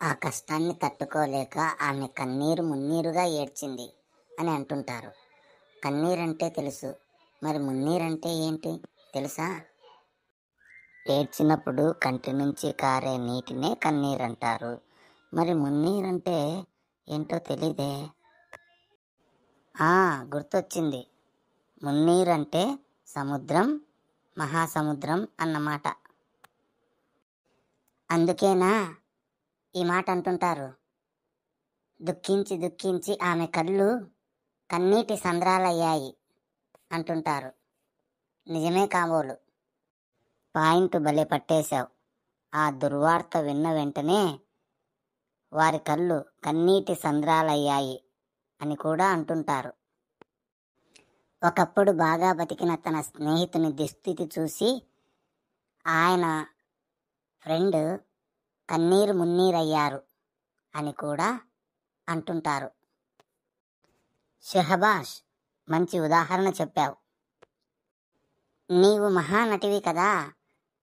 ఆ కష్టాన్ని తట్టుకోలేక ఆమె కన్నీరు మున్నీరుగా ఏడ్చింది అని అంటుంటారు. కన్నీరంటే తెలుసు, మరి మున్నీరంటే ఏంటి తెలుసా? ఏడ్చినప్పుడు కంటి నుంచి కారే నీటినే కన్నీరంటారు. మరి మున్నీరంటే ఏంటో తెలీదే. గుర్తొచ్చింది. మున్నీరంటే సముద్రం, మహాసముద్రం అన్నమాట. అందుకేనా ఈ మాట అంటుంటారు, దుఃఖించి దుఃఖించి ఆమె కళ్ళు కన్నీటి సంద్రాలయ్యాయి అంటుంటారు. నిజమే కాబోలు. పాయింట్ భలే పట్టేశావు. ఆ దుర్వార్త విన్న వెంటనే వారి కళ్ళు కన్నీటి సంద్రాలయ్యాయి అని కూడా అంటుంటారు. ఒకప్పుడు బాగా బతికిన తన స్నేహితుని దుస్థితి చూసి ఆయన ఫ్రెండ్ కన్నీరు మున్నీరయ్యారు అని కూడా అంటుంటారు. షహబాష్, మంచి ఉదాహరణ చెప్పావు. నీవు మహానటివి కదా,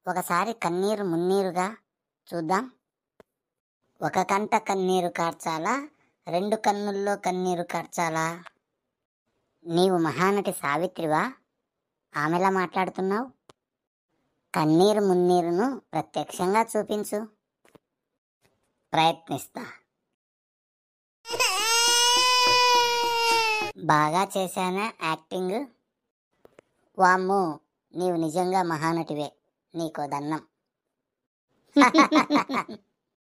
ఒకసారి కన్నీరు మున్నీరుగా చూద్దాం. ఒక కంట కన్నీరు కార్చాలా, రెండు కన్నుల్లో కన్నీరు కార్చాలా? నీవు మహానటి సావిత్రివా? ఆమెలా మాట్లాడుతున్నావు? కన్నీరు మున్నీరును ప్రత్యక్షంగా చూపించు. ప్రయత్నిస్తా. బాగా చేశానా యాక్టింగ్? వామ్మో, నీవు నిజంగా మహానటివే. నీకో దన్నం.